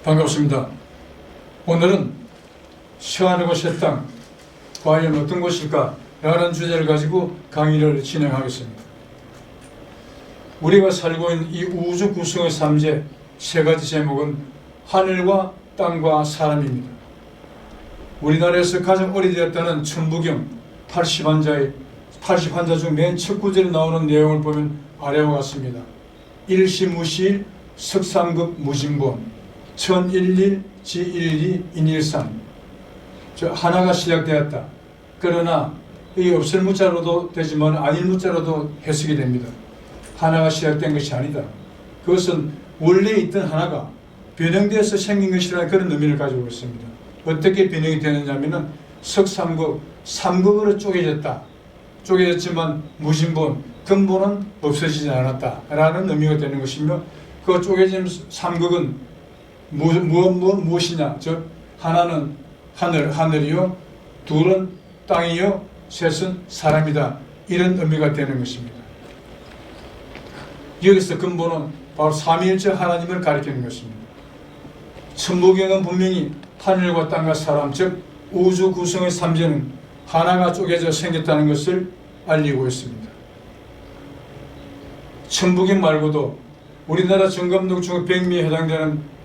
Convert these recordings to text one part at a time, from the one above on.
반갑습니다. 오늘은 시하늘과 새 땅, 과연 어떤 곳일까? 라는 주제를 가지고 강의를 진행하겠습니다. 우리가 살고 있는 이 우주 구성의 삼재 세 가지 제목은 하늘과 땅과 사람입니다. 우리나라에서 가장 오래되었다는 천부경 80환자 중 맨 첫 구절에 나오는 내용을 보면 아래와 같습니다. 일시무시일 석삼급 무진본 천일일 지일이 인일삼. 하나가 시작되었다. 그러나 이 없을 무자로도 되지만 아닐 무자로도 해석이 됩니다. 하나가 시작된 것이 아니다. 그것은 원래 있던 하나가 변형되어서 생긴 것이라는 그런 의미를 가지고 있습니다. 어떻게 변형이 되느냐면은 석삼극, 삼극으로 쪼개졌다. 쪼개졌지만 무진본, 근본은 없어지지 않았다라는 의미가 되는 것이며, 그 쪼개진 삼극은 무엇이냐? 즉 하나는 하늘이요, 둘은 땅이요, 셋은 사람이다. 이런 의미가 되는 것입니다. 여기서 근본은 바로 삼위일체 하나님을 가리키는 것입니다. 천부경은 분명히 하늘과 땅과 사람, 즉 우주 구성의 삼재는 하나가 쪼개져 생겼다는 것을 알리고 있습니다. 천부경 말고도 우리나라 정감록 중 백미에 해당되는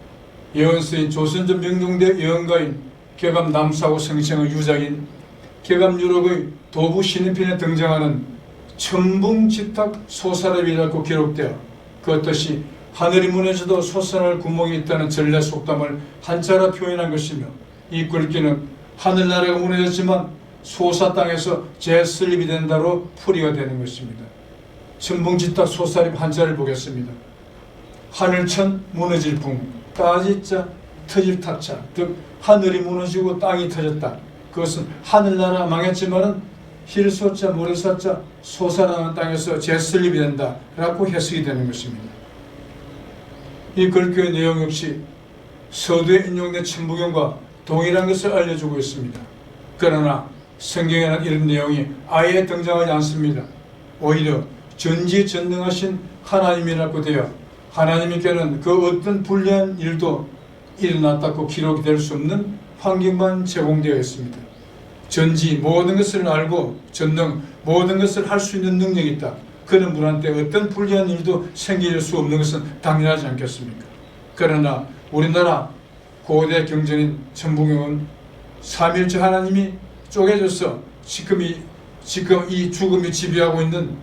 예언서인 조선전 명종대 예언가인 개감 남사고 성생의 유작인 개감 유록의 도부 신인편에 등장하는 천붕지탁 소사랍이라고 기록되어 그것이 하늘이 무너져도 솟아날 구멍이 있다는 전래 속담을 한자로 표현한 것이며, 이 글귀는 하늘나라가 무너졌지만 소사 땅에서 재설립이 된다로 풀이가 되는 것입니다. 천붕지탁 소사랍 한자를 보겠습니다. 하늘천 무너질 붕, 따지자 터질 탁자, 즉 하늘이 무너지고 땅이 터졌다. 그것은 하늘나라 망했지만은 힐소자 모래사자 소사라는 땅에서 재설립이 된다 라고 해석이 되는 것입니다. 이 글귀의 내용 역시 서두에 인용된 천부경과 동일한 것을 알려주고 있습니다. 그러나 성경에는 이런 내용이 아예 등장하지 않습니다. 오히려 전지전능하신 하나님이라고 되어 하나님께는 그 어떤 불리한 일도 일어났다고 기록이 될 수 없는 환경만 제공되어 있습니다. 전지 모든 것을 알고 전능 모든 것을 할 수 있는 능력이 있다. 그런 분한테 어떤 불리한 일도 생길 수 없는 것은 당연하지 않겠습니까? 그러나 우리나라 고대 경전인 천부경은 삼위일체 하나님이 쪼개져서 지금 이 죽음이 지배하고 있는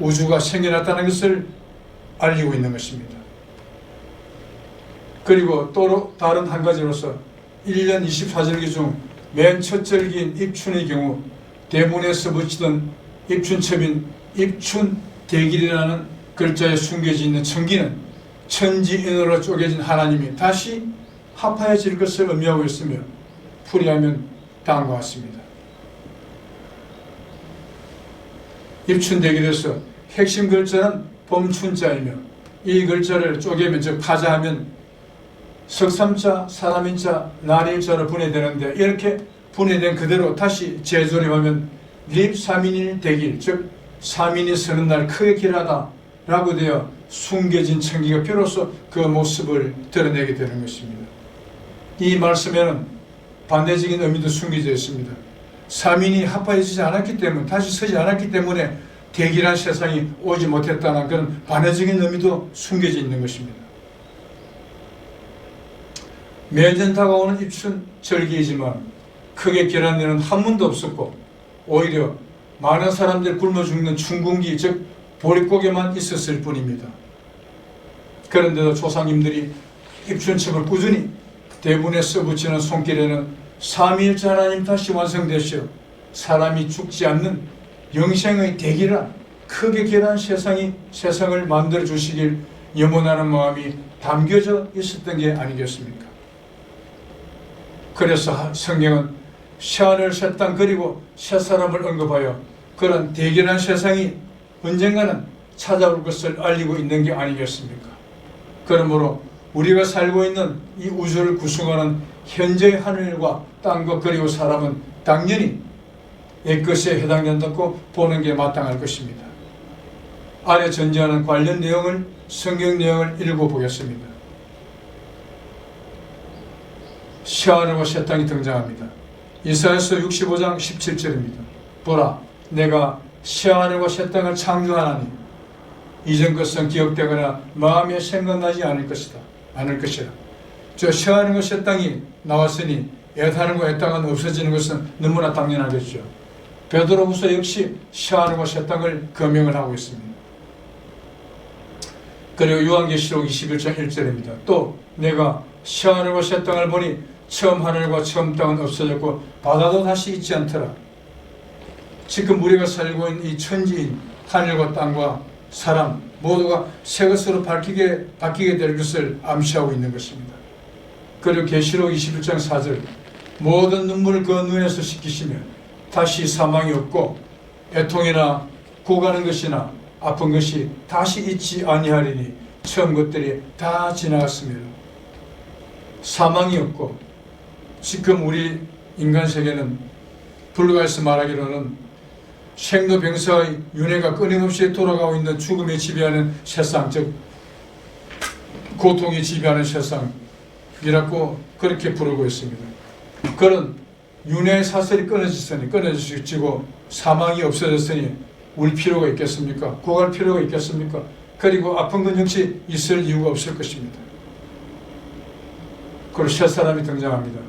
우주가 생겨났다는 것을 알리고 있는 것입니다. 그리고 또 다른 한 가지로서 1년 24절기 중 맨 첫 절기인 입춘의 경우 대문에서 붙이던 입춘첩인 입춘대길이라는 글자에 숨겨져 있는 천기는 천지인으로 쪼개진 하나님이 다시 합하여질 것을 의미하고 있으며, 풀이하면 다음과 같습니다. 입춘대길에서 핵심 글자는 범춘자이며, 이 글자를 쪼개면 즉 파자하면 석삼자, 사람인자, 날일자로 분해되는데, 이렇게 분해된 그대로 다시 재조립하면 립삼인일 대길, 즉 삼인이 서는 날 크게 길하다 라고 되어 숨겨진 천기가 비로소 그 모습을 드러내게 되는 것입니다. 이 말씀에는 반대적인 의미도 숨겨져 있습니다. 삼인이 합하여지지 않았기 때문에, 다시 서지 않았기 때문에 대길한 세상이 오지 못했다는 그런 반대적인 의미도 숨겨져 있는 것입니다. 매년 다가오는 입춘절기이지만 크게 길한 데는 한 번도 없었고, 오히려 많은 사람들이 굶어 죽는 춘궁기, 즉 보릿고개만 있었을 뿐입니다. 그런데도 조상님들이 입춘첩을 꾸준히 대문에 써붙이는 손길에는 삼위일체 하나님 다시 완성되시어 사람이 죽지 않는 영생의 대기란 크게 길한 세상을 만들어 주시길 염원하는 마음이 담겨져 있었던 게 아니겠습니까? 그래서 성경은 새하늘 새 땅 그리고 새 사람을 언급하여 그런 대결한 세상이 언젠가는 찾아올 것을 알리고 있는 게 아니겠습니까? 그러므로 우리가 살고 있는 이 우주를 구성하는 현재의 하늘과 땅과 그리고 사람은 당연히 옛것에 해당된다고 보는 게 마땅할 것입니다. 아래 전제하는 관련 내용을 성경 내용을 읽어보겠습니다. 새 하늘과 새 땅이 등장합니다. 이사야서 65장 17절입니다. 보라, 내가 새 하늘과 새 땅을 창조하나니 이전 것은 기억되거나 마음에 생각나지 않을 것이다. 저 새 하늘과 새 땅이 나왔으니 옛 하늘과 옛 땅은 없어지는 것은 너무나 당연하겠죠. 베드로후서 역시 새 하늘과 새 땅을 거명을 하고 있습니다. 그리고 요한계시록 21장 1절입니다. 또 내가 새 하늘과 새 땅을 보니 처음 하늘과 처음 땅은 없어졌고 바다도 다시 있지 않더라. 지금 우리가 살고 있는 이 천지인 하늘과 땅과 사람 모두가 새 것으로 바뀌게 될 것을 암시하고 있는 것입니다. 그리고 계시록 21장 4절 모든 눈물을 그 눈에서 씻기시며 다시 사망이 없고 애통이나 고가는 것이나 아픈 것이 다시 있지 아니하리니 처음 것들이 다 지나갔습니다. 사망이 없고 지금 우리 인간 세계는 불가에서 말하기로는 생로병사의 윤회가 끊임없이 돌아가고 있는 죽음이 지배하는 세상, 즉 고통이 지배하는 세상이라고 그렇게 부르고 있습니다. 그런 윤회의 사슬이 끊어지고 사망이 없어졌으니 울 필요가 있겠습니까? 고갈 필요가 있겠습니까? 그리고 아픈 건 역시 있을 이유가 없을 것입니다. 그리고 새 사람이 등장합니다.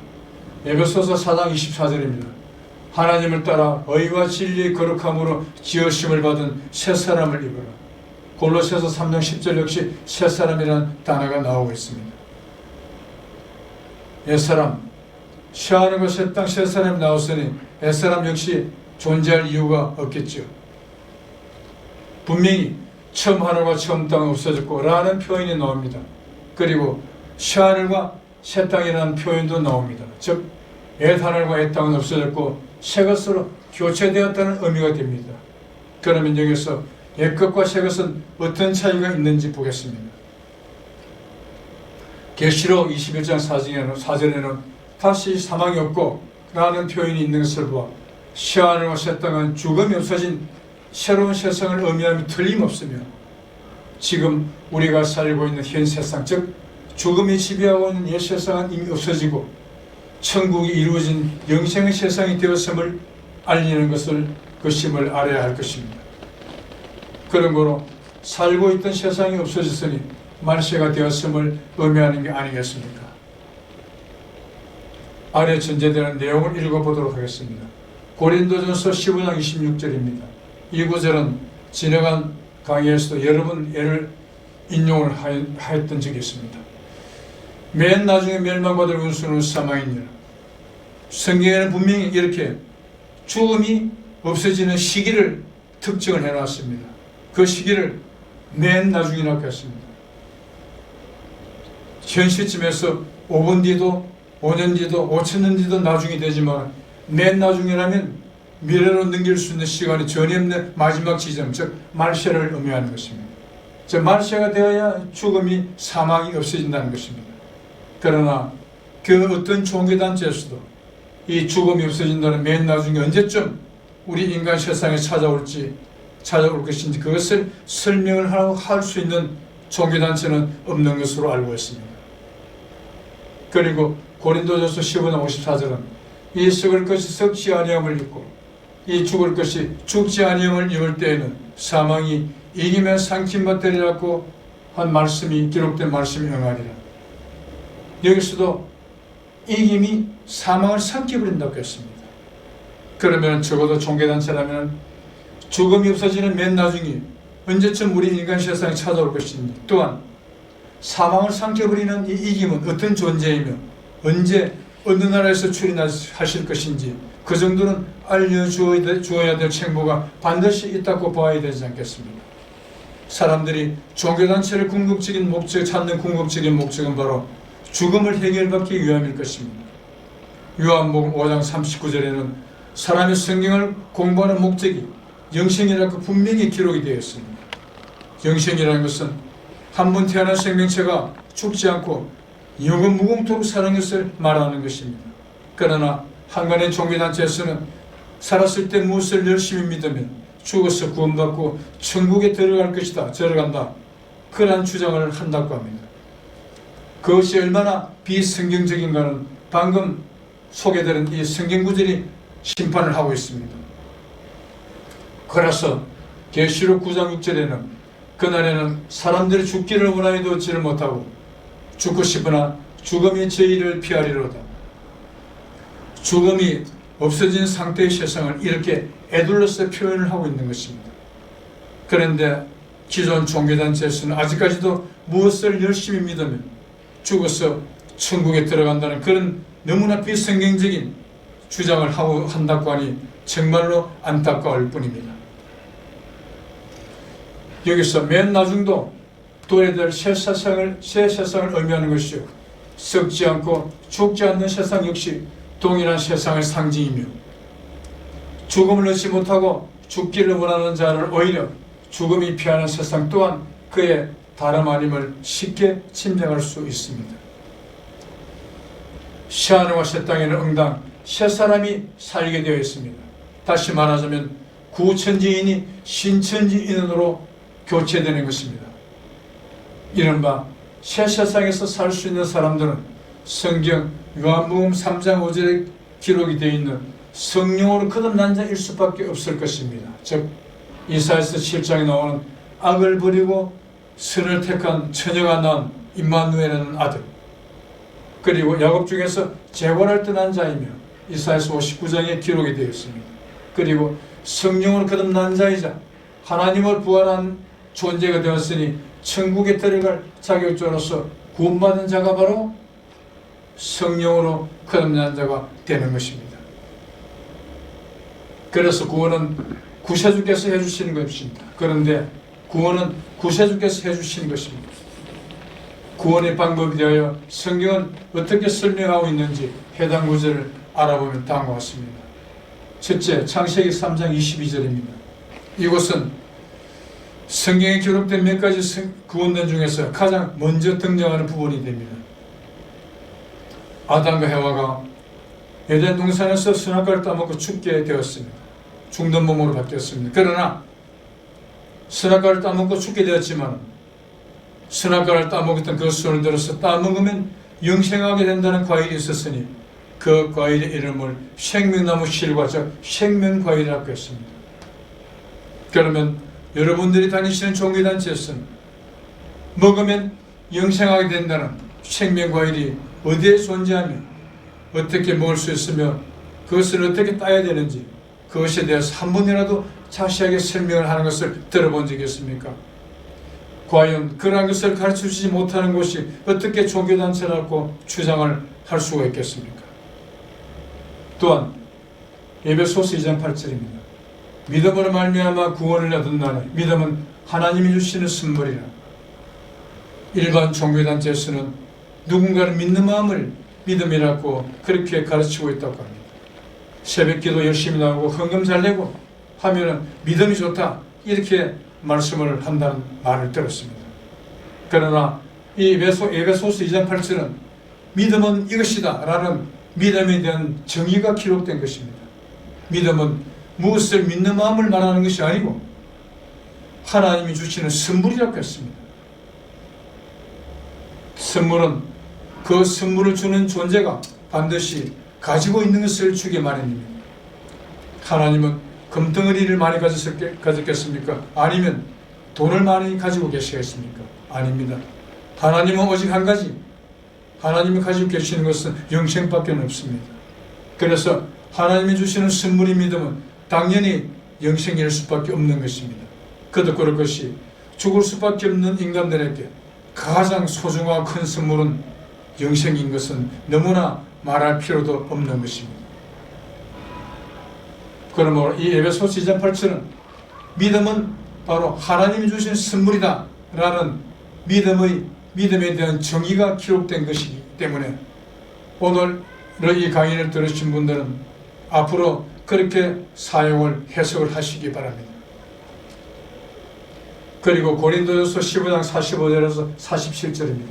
에베소서 4장 24절입니다. 하나님을 따라 의와 진리의 거룩함으로 지으심을 받은 새 사람을 입어라. 골로새서 3장 10절 역시 새 사람이라는 단어가 나오고 있습니다. 옛사람, 새 하늘과 새 땅 새 사람이 나왔으니 옛사람 역시 존재할 이유가 없겠죠. 분명히 처음 하늘과 처음 땅은 없어졌고 라는 표현이 나옵니다. 그리고 새 하늘과 새 땅이라는 표현도 나옵니다. 즉 옛 하늘과 옛 땅은 없어졌고 새 것으로 교체되었다는 의미가 됩니다. 그러면 여기서 옛 것과 새 것은 어떤 차이가 있는지 보겠습니다. 계시록 21장 4절에는 다시 사망이 없고 라는 표현이 있는 것을 보아 새 하늘과 새 땅은 죽음이 없어진 새로운 세상을 의미함이 틀림없으며 지금 우리가 살고 있는 현 세상, 즉 죽음이 지배하고 있는 옛 세상은 이미 없어지고 천국이 이루어진 영생의 세상이 되었음을 알리는 것임을 알아야 할 것입니다. 그러므로 살고 있던 세상이 없어졌으니 말세가 되었음을 의미하는 게 아니겠습니까? 아래 전제되는 내용을 읽어보도록 하겠습니다. 고린도전서 15장 26절입니다. 이 구절은 지나간 강의에서도 여러 번 예를 인용을 하였던 적이 있습니다. 맨 나중에 멸망받을 운수는 사망이니라. 성경에는 분명히 이렇게 죽음이 없어지는 시기를 특정을 해놨습니다. 그 시기를 맨 나중이라고 했습니다. 현 시점에서 5분 뒤도 5년 뒤도 5천년 뒤도 나중이 되지만 맨 나중이라면 미래로 넘길 수 있는 시간이 전혀 없는 마지막 지점, 즉 말세를 의미하는 것입니다. 즉 말세가 되어야 죽음이 사망이 없어진다는 것입니다. 그러나 그 어떤 종교단체에서도 이 죽음이 없어진다는 맨 나중에 언제쯤 우리 인간 세상에 찾아올 것인지 그것을 설명을 할 수 있는 종교단체는 없는 것으로 알고 있습니다. 그리고 고린도전서 15장 54절은 이 썩을 것이 썩지 아니함을 입고 이 죽을 것이 죽지 아니함을 입을 때에는 사망이 이기면 상침받으리라고 한 말씀이 기록된 말씀이 응하리라. 여기서도 이김이 사망을 삼켜버린다고 했습니다. 그러면 적어도 종교단체라면 죽음이 없어지는 맨 나중에 언제쯤 우리 인간 세상에 찾아올 것인지, 또한 사망을 삼켜버리는 이 이김은 어떤 존재이며 언제 어느 나라에서 출현하실 것인지 그 정도는 알려주어야 될 책무가 반드시 있다고 봐야 되지 않겠습니까? 사람들이 종교단체를 찾는 궁극적인 목적은 바로 죽음을 해결받기 위함일 것입니다. 요한복음 5장 39절에는 사람이 성경을 공부하는 목적이 영생이라고 분명히 기록이 되어 있습니다. 영생이라는 것은 한 번 태어난 생명체가 죽지 않고 영원 무궁토록 사는 것을 말하는 것입니다. 그러나 한간의 종교단체에서는 살았을 때 무엇을 열심히 믿으면 죽어서 구원받고 천국에 들어갈 것이다, 들어간다, 그러한 주장을 한다고 합니다. 그것이 얼마나 비성경적인가는 방금 소개드린 이 성경 구절이 심판을 하고 있습니다. 그래서 계시록 9장 6절에는 그날에는 사람들이 죽기를 원하여도 얻지를 못하고 죽고 싶으나 죽음이 저희를 피하리로다. 죽음이 없어진 상태의 세상을 이렇게 에둘러서 표현을 하고 있는 것입니다. 그런데 기존 종교단체에서는 아직까지도 무엇을 열심히 믿으면 죽어서 천국에 들어간다는 그런 너무나 비성경적인 주장을 한다고 하니 정말로 안타까울 뿐입니다. 여기서 맨 나중도 도래될 새 세상을 의미하는 것이요, 썩지 않고 죽지 않는 세상 역시 동일한 세상의 상징이며, 죽음을 얻지 못하고 죽기를 원하는 자를 오히려 죽음이 피하는 세상 또한 그의 다름 아님을 쉽게 짐작할 수 있습니다. 새하늘과 새 땅에는 응당 새 사람이 살게 되어 있습니다. 다시 말하자면 구천지인이 신천지인으로 교체되는 것입니다. 이른바 새 세상에서 살 수 있는 사람들은 성경 요한복음 3장 5절에 기록이 되어 있는 성령으로 거듭난 자일 수밖에 없을 것입니다. 즉 이사야서 7장에 나오는 악을 버리고 선을 택한 처녀가 낳은 임마누엘이라는 아들, 그리고 야곱 중에서 재관을 떠난 자이며 이사야서 59장에 기록이 되어 있습니다. 그리고 성령으로 거듭난 자이자 하나님을 부활한 존재가 되었으니 천국에 들어갈 자격자로서 구원받은 자가 바로 성령으로 거듭난 자가 되는 것입니다. 그래서 구원은 구세주께서 해주시는 것입니다. 그런데 구원은 구세주께서 해주시는 것입니다. 구원의 방법에 대하여 성경은 어떻게 설명하고 있는지 해당 구절을 알아보면 다음과 같습니다. 첫째, 창세기 3장 22절입니다. 이곳은 성경에 기록된 몇 가지 구원론 중에서 가장 먼저 등장하는 부분이 됩니다. 아담과 해와가 에덴 동산에서 선악과를 따먹고 죽게 되었습니다. 죽는 몸으로 바뀌었습니다. 그러나 선악과를 따먹고 죽게 되었지만 선악과를 따먹었던 그 손을 들어서 따먹으면 영생하게 된다는 과일이 있었으니 그 과일의 이름을 생명나무 실과 즉 생명과일이라고 했습니다. 그러면 여러분들이 다니시는 종교단체에서는 먹으면 영생하게 된다는 생명과일이 어디에 존재하며 어떻게 먹을 수 있으며 그것을 어떻게 따야 되는지 그것에 대해서 한 번이라도 자세하게 설명을 하는 것을 들어본 적이 있습니까? 과연 그러한 것을 가르쳐주지 못하는 곳이 어떻게 종교단체라고 주장을 할 수가 있겠습니까? 또한 에베소서 2장 8절입니다. 믿음으로 말미암아 구원을 얻은 나는 믿음은 하나님이 주시는 선물이라. 일반 종교단체에서는 누군가를 믿는 마음을 믿음이라고 그렇게 가르치고 있다고 합니다. 새벽기도 열심히 나오고 헌금 잘 내고 하면은 믿음이 좋다 이렇게 말씀을 한다는 말을 들었습니다. 그러나 이 에베소서 2장 8절은 믿음은 이것이다 라는 믿음에 대한 정의가 기록된 것입니다. 믿음은 무엇을 믿는 마음을 말하는 것이 아니고 하나님이 주시는 선물이라고 했습니다. 선물은 그 선물을 주는 존재가 반드시 가지고 있는 것을 주게 마련입니다. 하나님은 금덩어리를 많이 가졌겠습니까? 아니면 돈을 많이 가지고 계시겠습니까? 아닙니다. 하나님은 오직 한 가지, 하나님이 가지고 계시는 것은 영생밖에 없습니다. 그래서 하나님이 주시는 선물이 믿음은 당연히 영생일 수밖에 없는 것입니다. 그도 그럴 것이 죽을 수밖에 없는 인간들에게 가장 소중하고 큰 선물은 영생인 것은 너무나 말할 필요도 없는 것입니다. 그러므로 이 에베소서 2장 8절은 믿음은 바로 하나님이 주신 선물이다 라는 믿음에 대한 정의가 기록된 것이기 때문에 오늘 이 강의를 들으신 분들은 앞으로 그렇게 사용을 해석을 하시기 바랍니다. 그리고 고린도전서 15장 45절에서 47절입니다.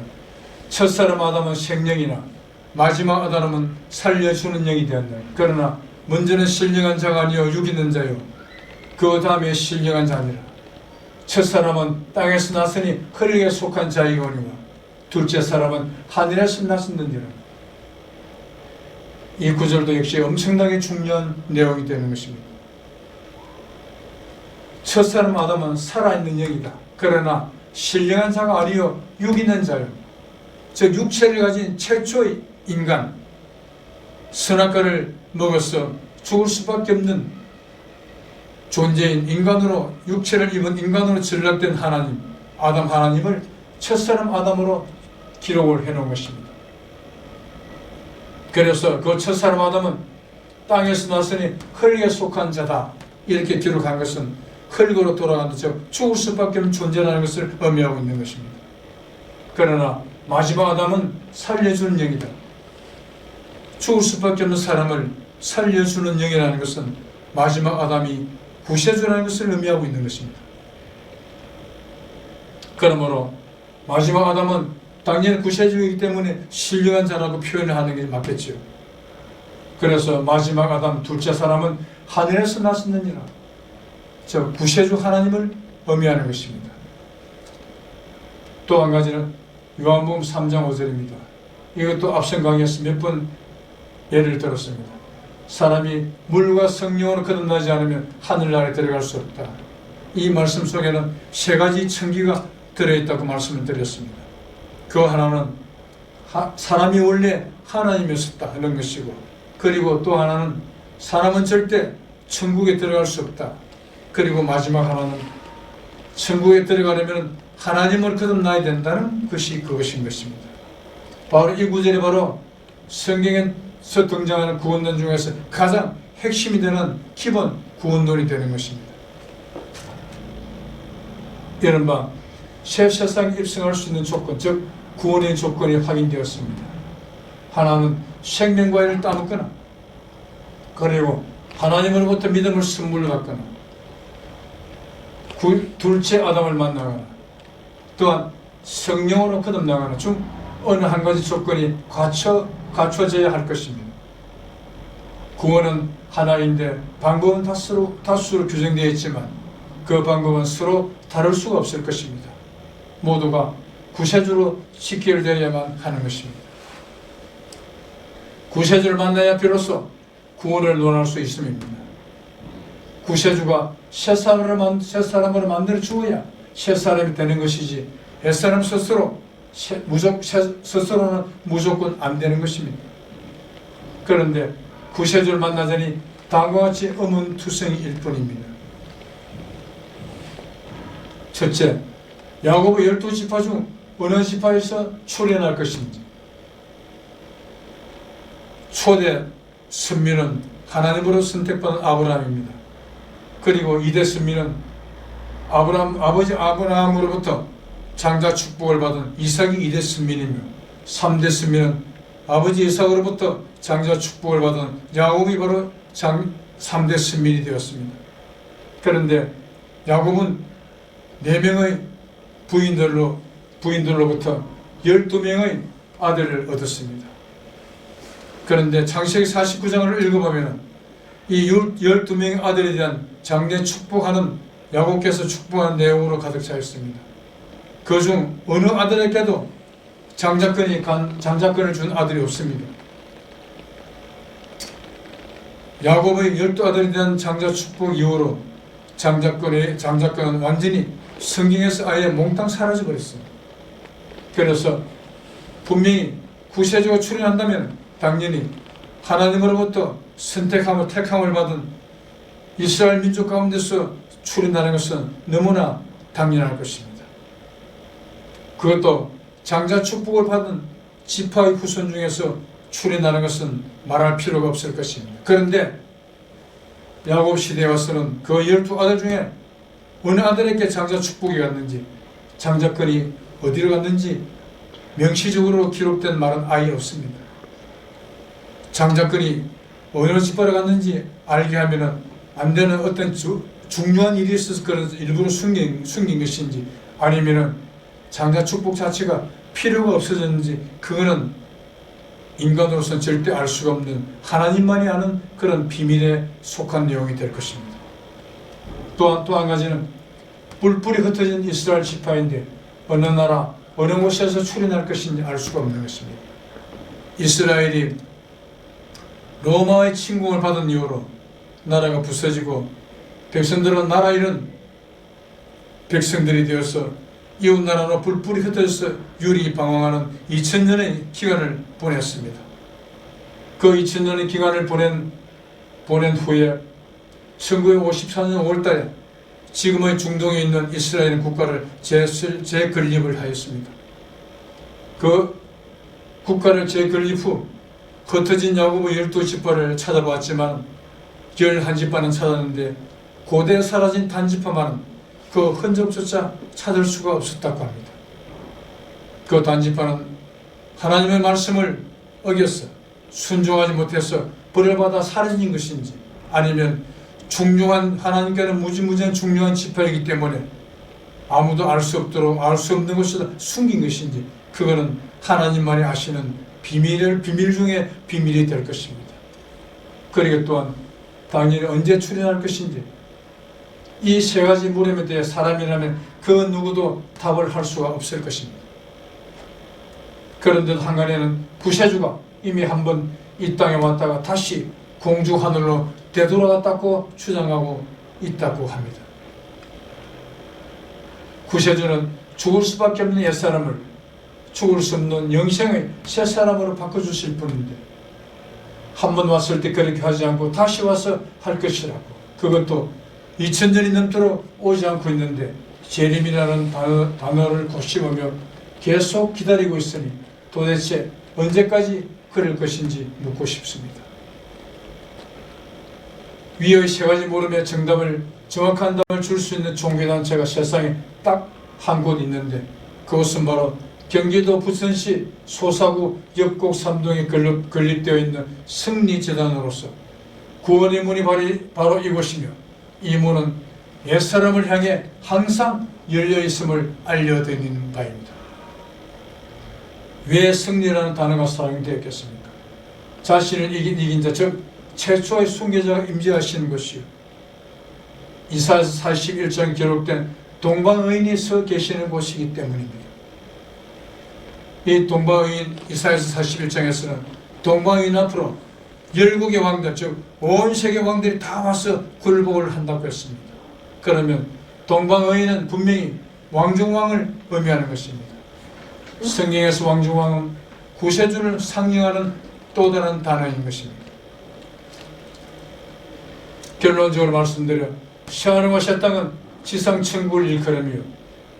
첫사람 아담은 생령이나 마지막 아담은 살려주는 영이 되었나니 그러나 먼저는 신령한 자가 아니요 육 있는 자요 그 다음에 신령한 자니라. 첫사람은 땅에서 났으니 흙에 속한 자이거니와 둘째 사람은 하늘에서 났었느니라. 이 구절도 역시 엄청나게 중요한 내용이 되는 것입니다. 첫사람 아담은 살아있는 영이다. 그러나 신령한 자가 아니요 육 있는 자요, 즉 육체를 가진 최초의 인간, 선악과를 먹어서 죽을 수밖에 없는 존재인 인간으로, 육체를 입은 인간으로 전락된 하나님, 아담 하나님을 첫사람 아담으로 기록을 해놓은 것입니다. 그래서 그 첫사람 아담은 땅에서 났으니 흙에 속한 자다, 이렇게 기록한 것은 흙으로 돌아가는, 즉 죽을 수밖에 없는 존재라는 것을 의미하고 있는 것입니다. 그러나 마지막 아담은 살려주는 영이다. 죽을 수밖에 없는 사람을 살려주는 영이라는 것은 마지막 아담이 구세주라는 것을 의미하고 있는 것입니다. 그러므로 마지막 아담은 당연히 구세주이기 때문에 신령한 자라고 표현을 하는 게 맞겠지요. 그래서 마지막 아담 둘째 사람은 하늘에서 났었느니라, 저 구세주 하나님을 의미하는 것입니다. 또 한 가지는 요한복음 3장 5절입니다. 이것도 앞선 강의에서 몇 번 예를 들었습니다. 사람이 물과 성령으로 거듭나지 않으면 하늘나라에 들어갈 수 없다. 이 말씀 속에는 세 가지 청기가 들어있다고 말씀을 드렸습니다. 그 하나는 사람이 원래 하나님이었었다 하는 것이고, 그리고 또 하나는 사람은 절대 천국에 들어갈 수 없다. 그리고 마지막 하나는 천국에 들어가려면 하나님을 거듭나야 된다는 것이 그것인 것입니다. 바로 이 구절이 바로 성경에서 등장하는 구원론 중에서 가장 핵심이 되는 기본 구원론이 되는 것입니다. 이른바 새 세상에 입성할 수 있는 조건, 즉 구원의 조건이 확인되었습니다. 하나는 생명과를 따먹거나, 그리고 하나님으로부터 믿음을 선물로 받거나, 둘째 아담을 만나거나, 또한 성령으로 거듭나거나 중 어느 한 가지 조건이 갖춰져야 할 것입니다. 구원은 하나인데 방법은 다수로 규정되어 있지만 그 방법은 서로 다를 수가 없을 것입니다. 모두가 구세주로 직결되어야만 하는 것입니다. 구세주를 만나야 비로소 구원을 논할 수 있음입니다. 구세주가 새 사람으로 만들어 주어야 새 사람이 되는 것이지, 옛사람 스스로는 무조건 안 되는 것입니다. 그런데 구세주를 만나자니 다음과 같이 의문투성이일 뿐입니다. 첫째, 야곱의 12지파 중 어느 지파에서 출현할 것인지. 초대 선민은 하나님으로 선택받은 아브라함입니다. 그리고 2대 선민은 아버지 아브라함으로부터 장자 축복을 받은 이삭이 2대 선민이며, 3대 선민은 아버지 이삭으로부터 장자 축복을 받은 야곱이 바로 3대 선민이 되었습니다. 그런데 야곱은 4명의 부인들로부터 12명의 아들을 얻었습니다. 그런데 창세기 49장을 읽어보면 이 12명의 아들에 대한 장래 축복하는, 야곱께서 축복하는 내용으로 가득 차 있습니다. 그중 어느 아들에게도 장자권을 준 아들이 없습니다. 야곱의 12아들에 대한 장자 축복 이후로 장자권은 완전히 성경에서 아예 몽땅 사라져버렸습니다. 그래서 분명히 구세주가 출현한다면 당연히 하나님으로부터 선택함을 택함을 받은 이스라엘 민족 가운데서 출현하는 것은 너무나 당연할 것입니다. 그것도 장자 축복을 받은 지파의 후손 중에서 출현하는 것은 말할 필요가 없을 것입니다. 그런데 야곱 시대에 와서는 그 12아들 중에 어느 아들에게 장자 축복이 갔는지, 장자권이 어디로 갔는지 명시적으로 기록된 말은 아예 없습니다. 장자권이 어느 지파로 갔는지 알게 하면 안 되는 어떤 중요한 일이 있어서 그런 일부러 숨긴 것인지, 아니면 장자 축복 자체가 필요가 없어졌는지, 그거는 인간으로서는 절대 알 수가 없는 하나님만이 아는 그런 비밀에 속한 내용이 될 것입니다. 또 한 가지는 뿔뿔이 흩어진 이스라엘 지파인데 어느 나라 어느 곳에서 출현할 것인지 알 수가 없는 것입니다. 이스라엘이 로마의 침공을 받은 이후로 나라가 부서지고 백성들은 나라 잃은 백성들이 되어서 이웃나라로 불불이 흩어져서 유리방황하는 2000년의 기간을 보냈습니다. 그 2000년의 기간을 보낸 후에 1954년 5월달에 지금의 중동에 있는 이스라엘 국가를 재건립을 하였습니다. 그 국가를 재건립 후 흩어진 야곱의 12지파를 찾아봤지만 11지파는 찾았는데 고대 사라진 단지파만은 그 흔적조차 찾을 수가 없었다고 합니다. 그 단지파는 하나님의 말씀을 어겨서 순종하지 못해서 벌을 받아 사라진 것인지, 아니면 중요한, 하나님께는 무지무지한 중요한 지파이기 때문에 아무도 알 수 없도록, 알 수 없는 것을 숨긴 것인지, 그거는 하나님만이 아시는 비밀 중에 비밀이 될 것입니다. 그리고 또한 당연히 언제 출현할 것인지, 이 세 가지 물음에 대해 사람이라면 그 누구도 답을 할 수가 없을 것입니다. 그런데 한간에는 구세주가 이미 한번 이 땅에 왔다가 다시 공주 하늘로 되돌아갔다고 주장하고 있다고 합니다. 구세주는 죽을 수밖에 없는 옛사람을 죽을 수 없는 영생의 새 사람으로 바꿔주실 분인데, 한 번 왔을 때 그렇게 하지 않고 다시 와서 할 것이라고, 그것도 2000년이 넘도록 오지 않고 있는데 재림이라는 단어를 곱씹으며 계속 기다리고 있으니 도대체 언제까지 그럴 것인지 묻고 싶습니다. 위의 세 가지 물음의 정확한 답을 줄 수 있는 종교단체가 세상에 딱 한 곳 있는데, 그것은 바로 경기도 부천시 소사구 역곡 3동에 건립되어 있는 승리재단으로서 구원의 문이 바로 이곳이며, 이 문은 옛사람을 향해 항상 열려있음을 알려드리는 바입니다. 왜 승리라는 단어가 사용되었겠습니까? 자신을 이긴 자, 즉 최초의 순교자가 임재하시는 것이요, 이사야서 41장 기록된 동방의인이 서 계시는 곳이기 때문입니다. 이 동방의인 이사야서 41장에서는 동방의인 앞으로 열국의 왕들, 즉 온 세계 왕들이 다 와서 굴복을 한다고 했습니다. 그러면 동방의인은 분명히 왕중왕을 의미하는 것입니다. 성경에서 왕중왕은 구세주를 상징하는 또 다른 단어인 것입니다. 결론적으로 말씀드려 새하늘과 새 땅은 지상 천국을 일컬으며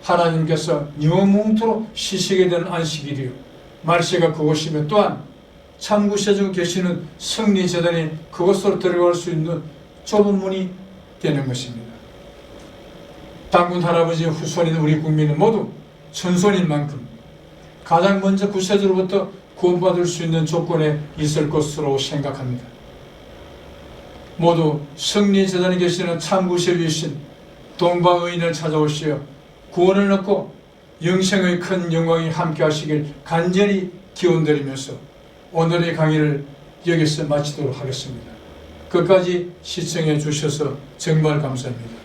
하나님께서 영원토록 쉬시게 되는 안식일이요 말세가 그곳이며, 또한 참구세주가 계시는 승리재단이 그곳으로 들어갈 수 있는 좁은 문이 되는 것입니다. 단군 할아버지의 후손인 우리 국민은 모두 천손인 만큼 가장 먼저 구세주로부터 구원받을 수 있는 조건에 있을 것으로 생각합니다. 모두 승리재단에 계시는 참구세주이신 동방의인을 찾아오시어 구원을 얻고 영생의 큰 영광이 함께 하시길 간절히 기원드리면서 오늘의 강의를 여기서 마치도록 하겠습니다. 끝까지 시청해 주셔서 정말 감사합니다.